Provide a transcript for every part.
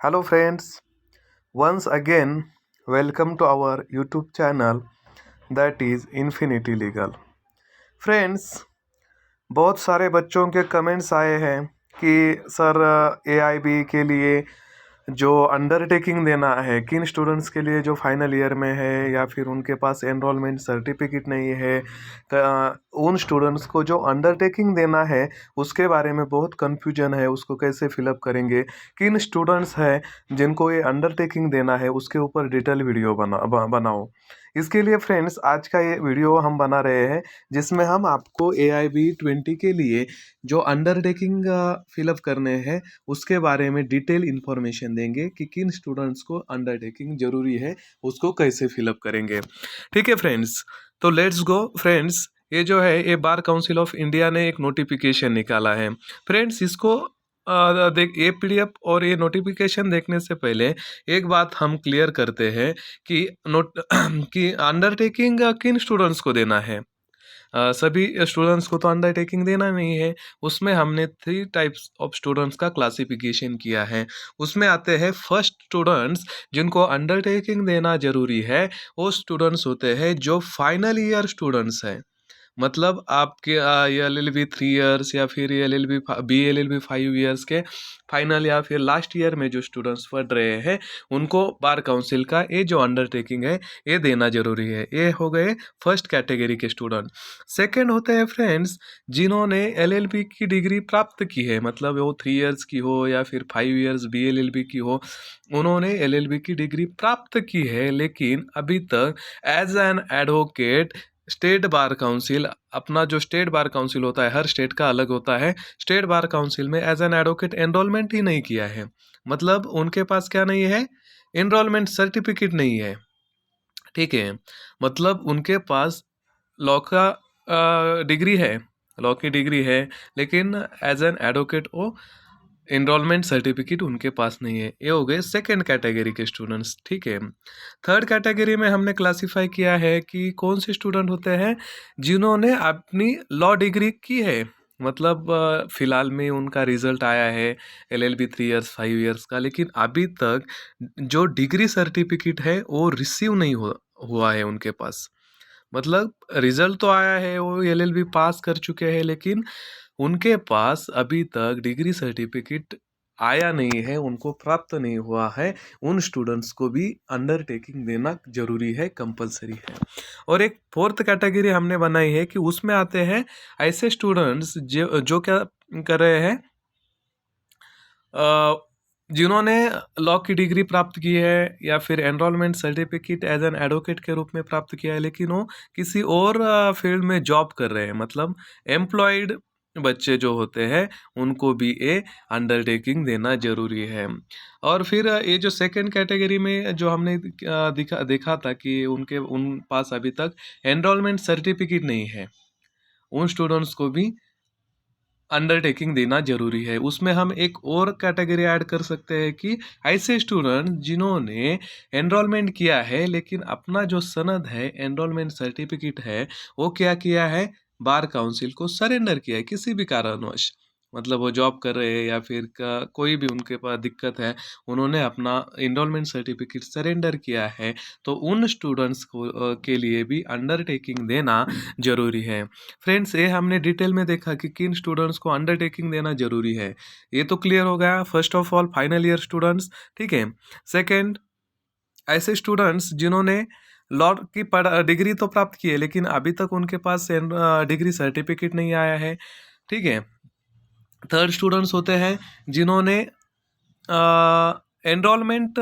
Hello, friends. Once again, welcome to our YouTube channel that is Infinity Legal. Friends, बहुत सारे बच्चों के comments आए हैं कि सर एआईबी के लिए जो अंडरटेकिंग देना है किन स्टूडेंट्स के लिए जो फाइनल ईयर में है या फिर उनके पास एनरोलमेंट सर्टिफिकेट नहीं है, उन स्टूडेंट्स को जो अंडरटेकिंग देना है उसके बारे में बहुत कन्फ्यूजन है। उसको कैसे फिलअप करेंगे, किन स्टूडेंट्स हैं जिनको ये अंडरटेकिंग देना है, उसके ऊपर डिटेल वीडियो बनाओ। इसके लिए फ्रेंड्स आज का ये वीडियो हम बना रहे हैं जिसमें हम आपको AIB 20 के लिए जो अंडरटेकिंग फिलअप करने हैं उसके बारे में डिटेल इन्फॉर्मेशन देंगे कि किन स्टूडेंट्स को अंडरटेकिंग जरूरी है, उसको कैसे फिलअप करेंगे। ठीक है फ्रेंड्स, तो लेट्स गो फ्रेंड्स। ये जो है ये बार काउंसिल ऑफ इंडिया ने एक नोटिफिकेशन निकाला है फ्रेंड्स। इसको देख ये PDF और ये नोटिफिकेशन देखने से पहले एक बात हम क्लियर करते हैं कि नोट कि अंडरटेकिंग किन स्टूडेंट्स को देना है। सभी स्टूडेंट्स को तो अंडरटेकिंग देना नहीं है। उसमें हमने 3 टाइप्स ऑफ स्टूडेंट्स का क्लासिफिकेशन किया है। उसमें आते हैं फर्स्ट स्टूडेंट्स जिनको अंडरटेकिंग देना जरूरी है। वो स्टूडेंट्स होते हैं जो फाइनल ईयर स्टूडेंट्स हैं। मतलब आपके LLB 3 इयर्स या फिर LLB BLLB 5 इयर्स के फाइनल या फिर लास्ट ईयर में जो स्टूडेंट्स पढ़ रहे हैं उनको बार काउंसिल का ये जो अंडरटेकिंग है ये देना जरूरी है। ये हो गए फर्स्ट कैटेगरी के स्टूडेंट। सेकंड होते हैं फ्रेंड्स जिन्होंने LLB की डिग्री प्राप्त की है, मतलब वो 3 इयर्स की हो या फिर 5 इयर्स BLLB की हो। उन्होंने LLB की डिग्री प्राप्त की है लेकिन अभी तक as an advocate state bar council, अपना जो स्टेट बार काउंसिल होता है हर स्टेट का अलग होता है, स्टेट बार काउंसिल में एज एन एडवोकेट एनरोलमेंट ही नहीं किया है। मतलब उनके पास क्या नहीं है, एनरोलमेंट सर्टिफिकेट नहीं है। ठीक है, मतलब उनके पास लॉ का डिग्री है, लॉ की डिग्री है, लेकिन एज एन एडवोकेट वो एनरोलमेंट सर्टिफिकेट उनके पास नहीं है। ये हो गए सेकेंड कैटेगरी के स्टूडेंट्स। ठीक है, थर्ड कैटेगरी में हमने क्लासिफाई किया है कि कौन से स्टूडेंट होते हैं जिन्होंने अपनी लॉ डिग्री की है। मतलब फिलहाल में उनका रिजल्ट आया है LLB 3 इयर्स 5 इयर्स का, लेकिन अभी तक जो डिग्री सर्टिफिकेट है वो रिसीव नहीं हुआ है उनके पास। मतलब रिजल्ट तो आया है, वो LLB पास कर चुके हैं, लेकिन उनके पास अभी तक डिग्री सर्टिफिकेट आया नहीं है, उनको प्राप्त नहीं हुआ है। उन स्टूडेंट्स को भी अंडरटेकिंग देना जरूरी है, कंपलसरी है। और एक फोर्थ कैटेगरी हमने बनाई है कि उसमें आते हैं ऐसे स्टूडेंट्स जो क्या कर रहे हैं, जिन्होंने लॉ की डिग्री प्राप्त की है या फिर enrolment certificate as an advocate के रूप में प्राप्त किया है, लेकिन वो किसी और फील्ड में जॉब कर रहे हैं। मतलब एम्प्लॉयड बच्चे जो होते हैं उनको भी ये अंडरटेकिंग देना जरूरी है। और फिर ये जो सेकंड कैटेगरी में जो हमने देखा था कि उन पास अभी तक एनरोलमेंट सर्टिफिकेट नहीं है, उन स्टूडेंट्स को भी अंडरटेकिंग देना जरूरी है। उसमें हम एक और कैटेगरी ऐड कर सकते हैं कि ऐसे स्टूडेंट जिन्होंने एनरोलमेंट किया है लेकिन अपना जो सनद है, एनरोलमेंट सर्टिफिकेट है, वो क्या किया है, बार काउंसिल को सरेंडर किया है किसी भी कारणवश। मतलब वो जॉब कर रहे हैं या फिर कोई भी उनके पास दिक्कत है, उन्होंने अपना एनरोलमेंट सर्टिफिकेट सरेंडर किया है, तो उन स्टूडेंट्स को के लिए भी अंडरटेकिंग देना जरूरी है। फ्रेंड्स, ये हमने डिटेल में देखा कि किन स्टूडेंट्स को अंडरटेकिंग देना जरूरी है। ये तो क्लियर हो गया। First of all final year students, ठीक है। सेकंड, ऐसे स्टूडेंट्स जिन्होंने लॉ की डिग्री तो प्राप्त की है लेकिन अभी तक उनके पास डिग्री सर्टिफिकेट नहीं आया है। ठीक है। थर्ड स्टूडेंट्स होते हैं जिन्होंने एनरोलमेंट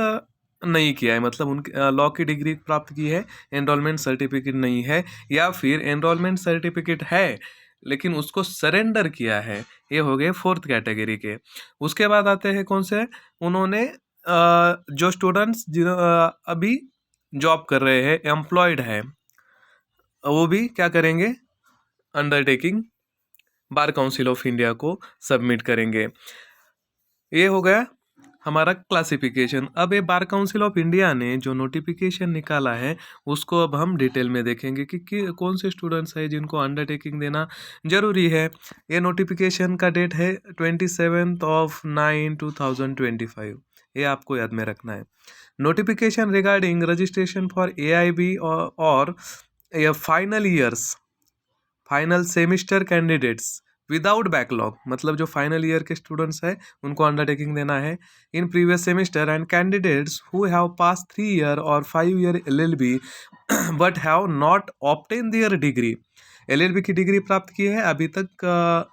नहीं किया है, मतलब उनके लॉ की डिग्री प्राप्त की है, एनरोलमेंट सर्टिफिकेट नहीं है, या फिर एनरोलमेंट सर्टिफिकेट है लेकिन उसको सरेंडर किया है। ये हो गए फोर्थ कैटेगरी के। उसके बाद आते हैं कौन से, उन्होंने जो स्टूडेंट्स अभी जॉब कर रहे हैं, एम्प्लॉयड है, वो भी क्या करेंगे, undertaking bar council of India को सबमिट करेंगे। ये हो गया हमारा क्लासिफिकेशन। अब ये बार काउंसिल ऑफ इंडिया ने जो नोटिफिकेशन निकाला है उसको अब हम डिटेल में देखेंगे कि कौन से स्टूडेंट्स हैं जिनको अंडरटेकिंग देना जरूरी है। ये नोटिफिकेशन का डेट है 27/9/2025। ये आपको याद में रखना है। Notification regarding registration for AIB और final semester candidates without backlog, मतलब जो फाइनल ईयर के स्टूडेंट्स हैं उनको अंडरटेकिंग देना है in previous semester, and candidates who have pass 3 year और 5 year LLB but have not obtain their degree, LLB की डिग्री प्राप्त की है, अभी तक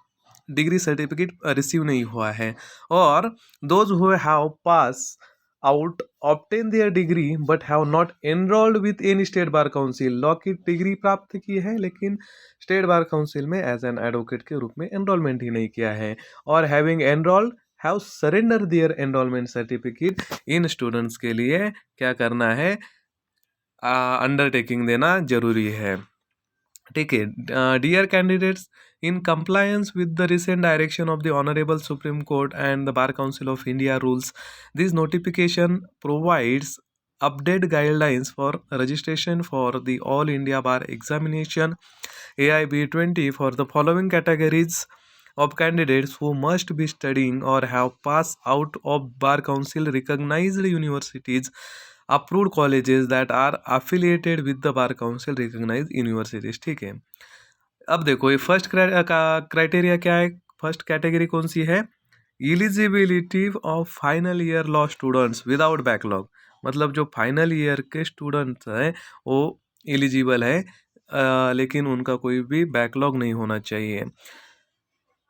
डिग्री सर्टिफिकेट रिसीव नहीं हुआ है, और those who have pass out obtain their degree but have not enrolled with any state bar council, law की डिग्री प्राप्त की है लेकिन स्टेट बार काउंसिल में एज एन एडवोकेट के रूप में एनरोलमेंट ही नहीं किया है, और having enrolled have surrender their enrolment certificate, इन स्टूडेंट्स के लिए क्या करना है, अंडरटेकिंग देना जरूरी है। ठीक है, dear candidates, in compliance with the recent direction of the Honorable Supreme Court and the Bar Council of India rules, this notification provides updated guidelines for registration for the All India Bar Examination AIB 20 for the following categories of candidates who must be studying or have passed out of Bar Council recognized universities, approved colleges that are affiliated with the Bar Council recognized universities। ठीक है, अब देखो ये first criteria क्या है, first category कौन सी है, eligibility of final year law students without backlog, मतलब जो फाइनल ईयर के स्टूडेंट्स हैं वो एलिजिबल है, लेकिन उनका कोई भी बैकलॉग नहीं होना चाहिए।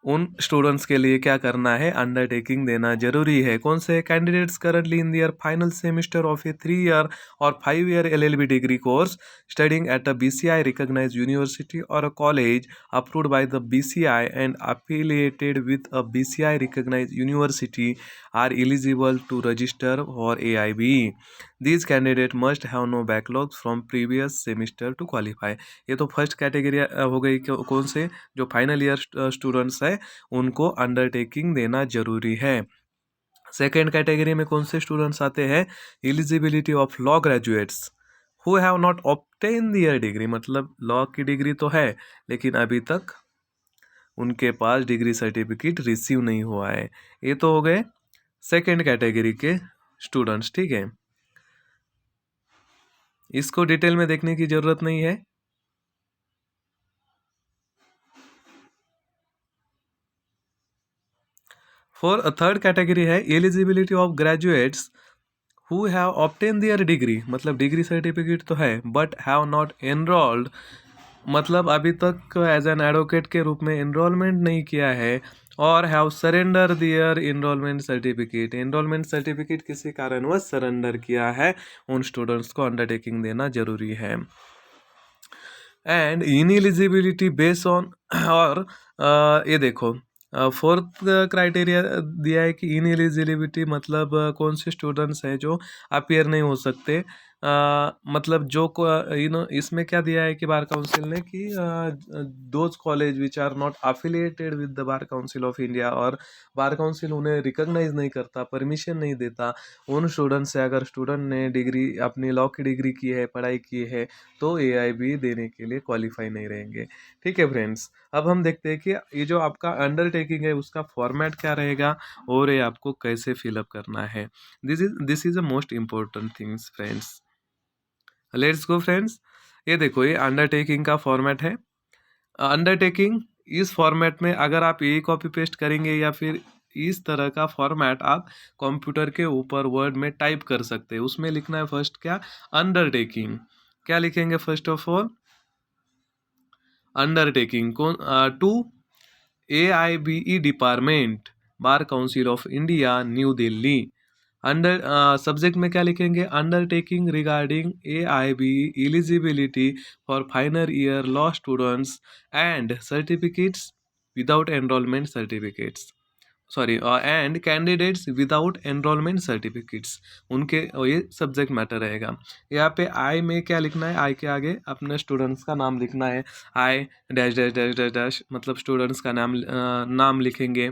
उन स्टूडेंट्स के लिए क्या करना है, अंडरटेकिंग देना जरूरी है। कौन से candidates currently in their final semester of a 3 year और 5 year LLB degree course studying at a BCI recognised university और a college approved by the BCI and affiliated with a BCI recognized university are eligible to register for AIB. These candidates must have no backlogs from previous semester to qualify। ये तो first category हो गई, कौन से, जो final year students है उनको undertaking देना जरूरी है। सेकेंड कैटेगरी में कौन से स्टूडेंट्स आते हैं, eligibility of law graduates who have not obtain their degree, मतलब लॉ की डिग्री तो है लेकिन अभी तक उनके पास डिग्री सर्टिफिकेट रिसीव नहीं हुआ है। ये तो हो गए सेकेंड कैटेगरी के स्टूडेंट्स। ठीक है, इसको डिटेल में देखने की जरूरत नहीं है। फॉर अ थर्ड कैटेगरी है eligibility of graduates who have obtain their degree, मतलब डिग्री सर्टिफिकेट तो है बट हैव नॉट एनरोल्ड, मतलब अभी तक एज एन एडवोकेट के रूप में एनरोलमेंट नहीं किया है, और have surrender their enrolment certificate, enrolment certificate किसी कारणवश सरेंडर किया है, उन स्टूडेंट्स को अंडरटेकिंग देना जरूरी है। एंड इनएलिजिबिलिटी बेस्ड ऑन, और ये देखो फोर्थ क्राइटेरिया दिया है कि इनएलिजिबिलिटी मतलब कौन से स्टूडेंट्स हैं जो अपीयर नहीं हो सकते, मतलब जो इसमें क्या दिया है कि बार काउंसिल ने कि those college which are not affiliated with the bar council of India, और बार काउंसिल उन्हें रिकॉग्नाइज नहीं करता, परमिशन नहीं देता, उन स्टूडेंट से अगर स्टूडेंट ने डिग्री अपनी लॉ की डिग्री की है, पढ़ाई की है, तो AIB देने के लिए क्वालिफाई नहीं रहेंगे। ठीक है फ्रेंड्स, अब हम देखते हैं कि ये जो आपका अंडरटेकिंग है उसका फॉर्मेट क्या रहेगा और ये आपको कैसे फिलअप करना है। This is a most important things friends. Let's go friends, ये देखो ये अंडरटेकिंग का फॉर्मेट है। अंडरटेकिंग इस फॉर्मेट में अगर आप यही कॉपी पेस्ट करेंगे या फिर इस तरह का फॉर्मेट आप कंप्यूटर के ऊपर वर्ड में टाइप कर सकते हैं। उसमें लिखना है फर्स्ट क्या, अंडरटेकिंग। क्या लिखेंगे फर्स्ट ऑफ ऑल, अंडरटेकिंग कौन, to AIBE department bar council of India New Delhi. Under subject में क्या लिखेंगे, undertaking regarding AIBE eligibility for final year law students and certificates without enrolment certificates, sorry and candidates without enrolment certificates, उनके ये subject matter रहेगा। यहाँ पे आई में क्या लिखना है, आई के आगे अपने स्टूडेंट्स का नाम लिखना है, I dash dash dash dash dash, मतलब स्टूडेंट्स का नाम लिखेंगे,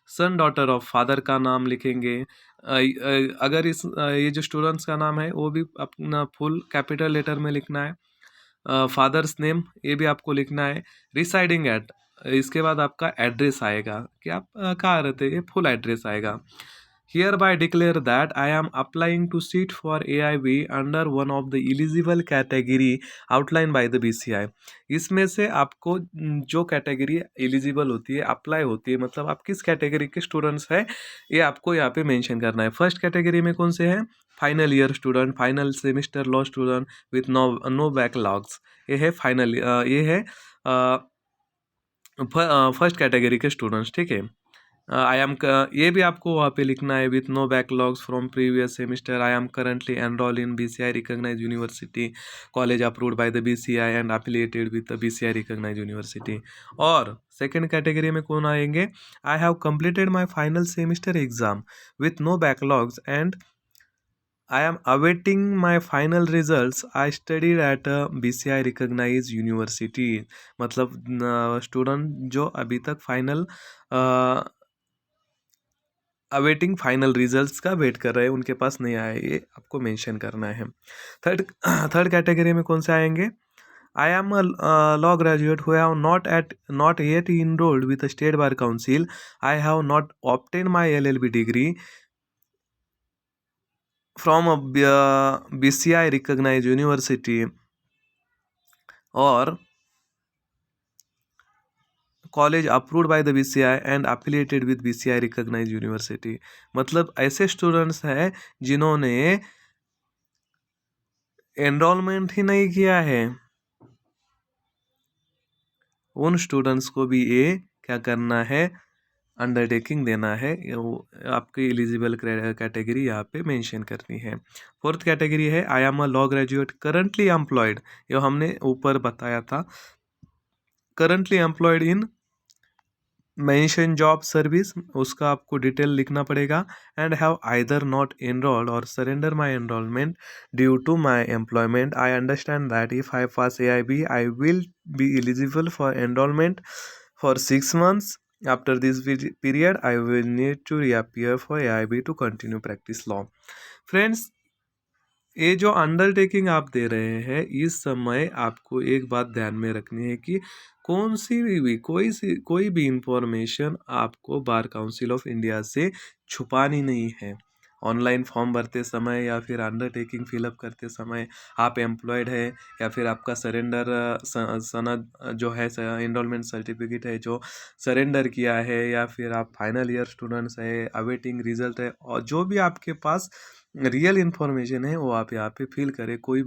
सन डॉटर ऑफ फादर का नाम लिखेंगे। अगर ये जो स्टूडेंट्स का नाम है वो भी अपना फुल कैपिटल लेटर में लिखना है। फादर्स नेम ये भी आपको लिखना है। रिसाइडिंग एट, इसके बाद आपका एड्रेस आएगा कि आप कहाँ रहते हैं, ये फुल एड्रेस आएगा। hereby declare that I am applying to seat for AIB under one of the eligible category outlined by the BCI। इसमें से आपको जो कैटेगरी एलिजिबल होती है, अप्लाई होती है, मतलब आप किस कैटेगरी के स्टूडेंट्स हैं, ये आपको यहाँ पे मेंशन करना है। फर्स्ट कैटेगरी में कौन से हैं? Final year student, final semester law student with no backlogs, ये है फाइनल, ये है फर्स्ट कैटेगरी के स्टूडेंट्स, ठीक है। आई एम, ये भी आपको वहाँ पे लिखना है, with no backlogs from previous semester, I am currently enrol in BCI recognise university college approved by the BCI and affiliated with the BCI recognise university. और सेकेंड कैटेगरी में कौन आएंगे? I have completed my final semester exam with no backlogs and I am awaiting my final results. I studied at a BCI recognized university। मतलब student जो अभी तक final awaiting final results का wait कर रहे हैं, उनके पास नहीं आया, ये आपको मेंशन करना है। थर्ड कैटेगरी में कौन से आएंगे? आई am a law graduate who have not yet enrolled with state bar council. I have not obtain my LLB degree from a BCI recognized university or college approved by the BCI and affiliated with BCI recognized university। मतलब ऐसे students हैं जिन्होंने enrolment ही नहीं किया है, उन students को भी ये क्या करना है? अंडरटेकिंग देना है। आपकी एलिजिबल कैटेगरी यहाँ पे मेंशन करनी है। फोर्थ कैटेगरी है I am a law graduate currently employed, ये हमने ऊपर बताया था। Currently employed in mention job service, उसका आपको डिटेल लिखना पड़ेगा। And have either not enrolled और surrender my enrolment due to my employment. I understand that if I pass AIB I will be eligible for enrolment for 6 months. After this period, I will need to reappear for AIB to continue practice law। Friends, ये जो undertaking आप दे रहे हैं, इस समय आपको एक बात ध्यान में रखनी है कि कौन सी भी कोई भी इंफॉर्मेशन आपको बार काउंसिल ऑफ इंडिया से छुपानी नहीं है। ऑनलाइन फॉर्म भरते समय या फिर अंडरटेकिंग फिलअप करते समय आप एम्प्लॉयड है या फिर आपका सरेंडर सनद जो है, एनरोलमेंट सर्टिफिकेट है जो सरेंडर किया है, या फिर आप फाइनल ईयर स्टूडेंट्स है, अवेटिंग रिजल्ट है, और जो भी आपके पास रियल इन्फॉर्मेशन है वो आप यहाँ पे फिल करें। कोई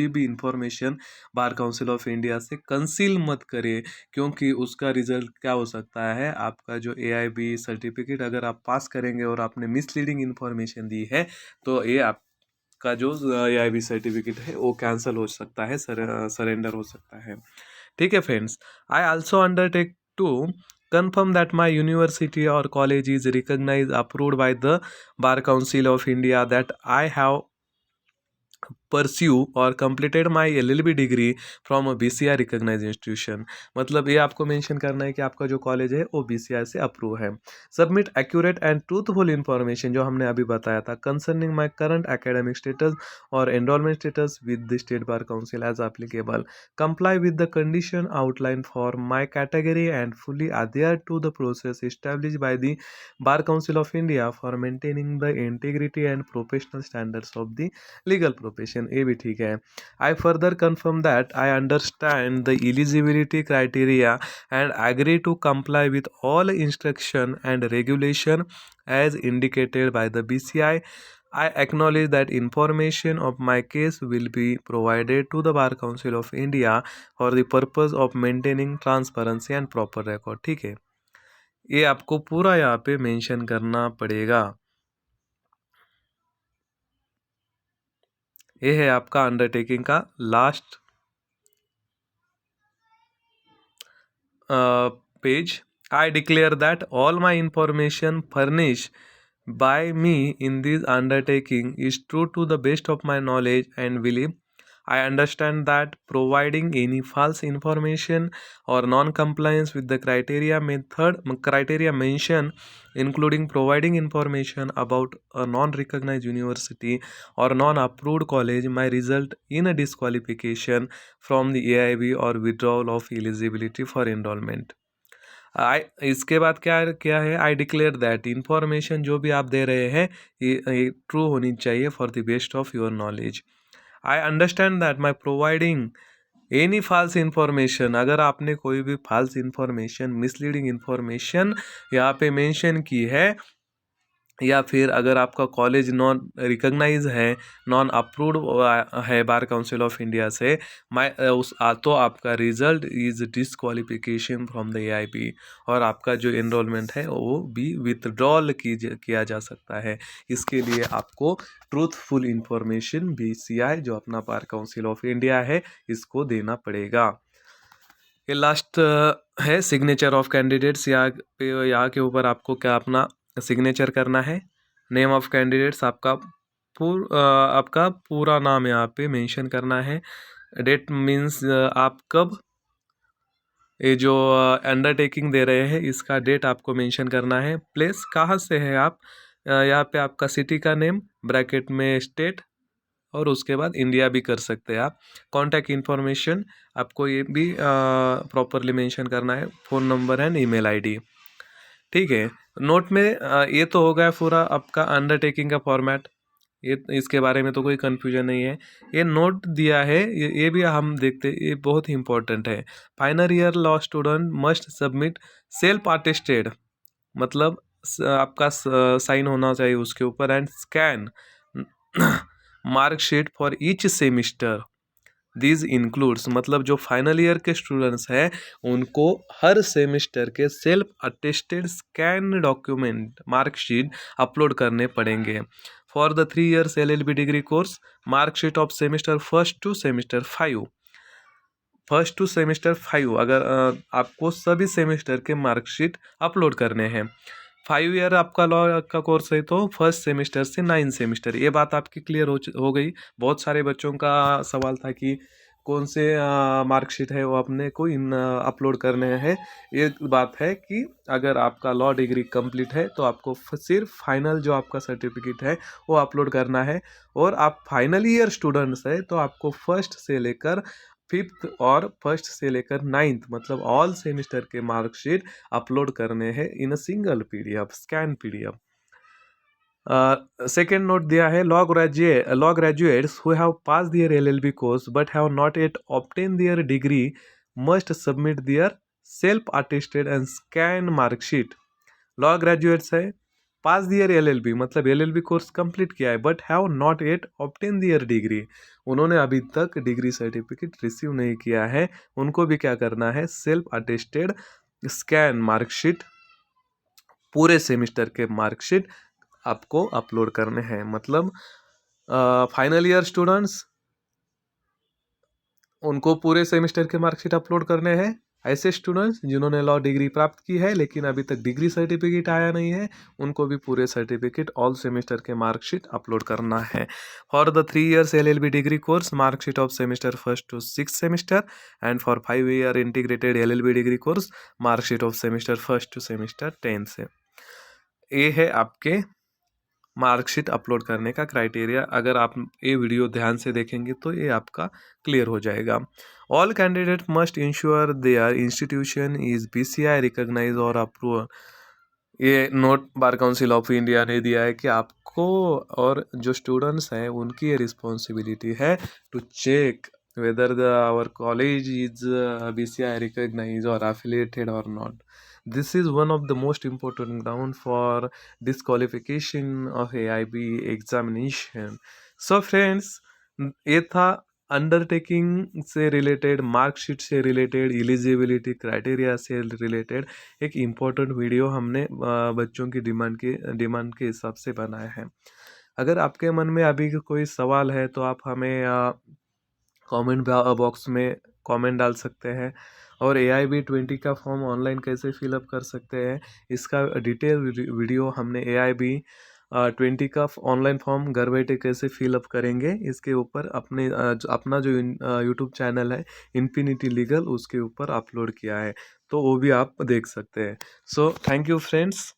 भी information bar council of India से कंसील मत करें, क्योंकि उसका रिजल्ट क्या हो सकता है, आपका जो AIB सर्टिफिकेट अगर आप पास करेंगे और आपने मिसलीडिंग इन्फॉर्मेशन दी है तो ये आपका जो AIB सर्टिफिकेट है वो कैंसिल हो सकता है, सरेंडर हो सकता है। ठीक है friends, I also undertake to confirm that my university or college is recognized approved by the bar council of India, that I have pursue और completed my LLB degree from a BCI recognise institution. मतलब ये आपको mention करना है कि आपका जो college है वो BCI से अप्रूव है। Submit accurate and truthful information, जो हमने अभी बताया था, concerning my current academic status और enrolment status with the state bar council as applicable. Comply with the condition outline for my category and fully adhere to the process established by the Bar Council of India for maintaining the integrity and professional standards of the legal profession, ये भी ठीक है। I further confirm that I understand the eligibility criteria and agree to comply with all instruction and regulation as indicated by the BCI। I acknowledge that information of my case will be provided to the Bar Council of India for the purpose of maintaining transparency and proper record। ठीक है, ये आपको पूरा यहाँ पे mention करना पड़ेगा। ये है आपका अंडरटेकिंग का last page. I declare that all my information furnish by me in this undertaking is true to the best of my knowledge and belief। I understand that providing any false information or non-compliance with the criteria mentioned, including providing information about a non-recognized university or non-approved college, may result in a disqualification from the AIB or withdrawal of eligibility for enrollment। आई इसके बाद क्या क्या है, I declare that information जो भी आप दे रहे हैं ये ट्रू होनी चाहिए for the best of your knowledge. I understand that my providing any false information, अगर आपने कोई भी फॉल्स इन्फॉर्मेशन, मिसलीडिंग इन्फॉर्मेशन यहाँ पे मेंशन की है, या फिर अगर आपका कॉलेज नॉन रिकॉग्नाइज है, नॉन अप्रूव्ड है बार काउंसिल ऑफ इंडिया से, तो आपका result is disqualification from the AIB, और आपका जो एनरोलमेंट है वो भी विथड्रॉल किया जा सकता है। इसके लिए आपको ट्रूथफुल इंफॉर्मेशन बीसीआई जो अपना बार काउंसिल ऑफ इंडिया है इसको देना पड़ेगा। ये लास्ट है सिग्नेचर ऑफ कैंडिडेट्स। यहाँ के ऊपर आपको क्या अपना सिग्नेचर करना है। नेम ऑफ कैंडिडेट्स आपका पूरा नाम यहाँ पे मेंशन करना है। डेट मीन्स आप कब ये जो अंडरटेकिंग दे रहे हैं इसका डेट आपको मेंशन करना है। प्लेस कहाँ से है आप, यहाँ पे आपका सिटी का नेम ब्रैकेट में स्टेट, और उसके बाद इंडिया भी कर सकते हैं आप। कॉन्टैक्ट इन्फॉर्मेशन आपको ये भी प्रॉपरली मेंशन करना है, phone number and email ID. ठीक है, नोट में ये तो हो गया पूरा आपका अंडरटेकिंग का फॉर्मेट, ये इसके बारे में तो कोई कन्फ्यूजन नहीं है। ये नोट दिया है, ये भी हम देखते, ये बहुत ही इंपॉर्टेंट है। Final year law student must submit self attested, मतलब आपका साइन होना चाहिए उसके ऊपर, and scan marksheet for each semester. This includes, मतलब जो फाइनल ईयर के स्टूडेंट्स हैं उनको हर सेमिस्टर के self attested scan document marksheet upload करने पड़ेंगे। For the 3 years LLB degree course, marksheet of semester first to semester 5 अगर आपको सभी सेमिस्टर के मार्कशीट अपलोड करने हैं। 5 year आपका लॉ का कोर्स है तो फर्स्ट सेमिस्टर से 9 सेमिस्टर। ये बात आपकी क्लियर हो गई। बहुत सारे बच्चों का सवाल था कि कौन से मार्कशीट है वो अपने को अपलोड करने हैं। ये बात है कि अगर आपका लॉ डिग्री कंप्लीट है तो आपको सिर्फ फाइनल जो आपका सर्टिफिकेट है वो अपलोड करना है, और आप फाइनल ईयर स्टूडेंट्स है तो आपको फर्स्ट से लेकर 5th और फर्स्ट से लेकर 9th मतलब ऑल सेमिस्टर के मार्कशीट अपलोड करने हैं in a single PDF, scan PDF. Second note दिया है, law graduates who have pass their LLB course but have not yet obtain their degree must submit their self attested and scan marksheet. Law graduates है, pass their LLB मतलब LLB course complete किया है, but have not yet obtain their degree, उन्होंने अभी तक degree certificate receive नहीं किया है, उनको भी क्या करना है, सेल्फ अटेस्टेड स्कैन मार्कशीट, पूरे सेमिस्टर के मार्कशीट आपको अपलोड करने हैं। मतलब फाइनल ईयर स्टूडेंट्स उनको पूरे सेमेस्टर के मार्कशीट अपलोड करने हैं। ऐसे स्टूडेंट्स जिन्होंने लॉ डिग्री प्राप्त की है लेकिन अभी तक डिग्री सर्टिफिकेट आया नहीं है, उनको भी पूरे सर्टिफिकेट ऑल सेमेस्टर के मार्कशीट अपलोड करना है। For the 3 years LLB degree course, marksheet of semester first to 6th semester, and for 5 year integrated LLB degree course, marksheet of semester first to semester 10th से। ये है आपके marksheet upload करने का criteria. अगर आप ये वीडियो ध्यान से देखेंगे तो ये आपका क्लियर हो जाएगा। All candidate must ensure their institution is BCI recognise और अप्रूव। ये note bar council of India ने दिया है कि आपको और जो स्टूडेंट्स हैं उनकी ये रिस्पॉन्सिबिलिटी है to check whether our college is BCI recognise और एफिलिएटेड और not. This is one of the most important ground for disqualification of AIB examination. So friends, ये था अंडरटेकिंग से रिलेटेड, मार्कशीट से रिलेटेड, एलिजिबिलिटी क्राइटेरिया से related एक important video हमने बच्चों की डिमांड के हिसाब से बनाया है। अगर आपके मन में अभी कोई सवाल है तो आप हमें कमेंट बॉक्स में कमेंट डाल सकते हैं, और AIB 20 का फॉर्म ऑनलाइन कैसे फिलअप कर सकते हैं इसका डिटेल वीडियो हमने AIB 20 का ऑनलाइन फॉर्म घर बैठे कैसे फिलअप करेंगे इसके ऊपर अपना जो यूट्यूब चैनल है इन्फिनिटी लीगल उसके ऊपर अपलोड किया है, तो वो भी आप देख सकते हैं। So thank you friends.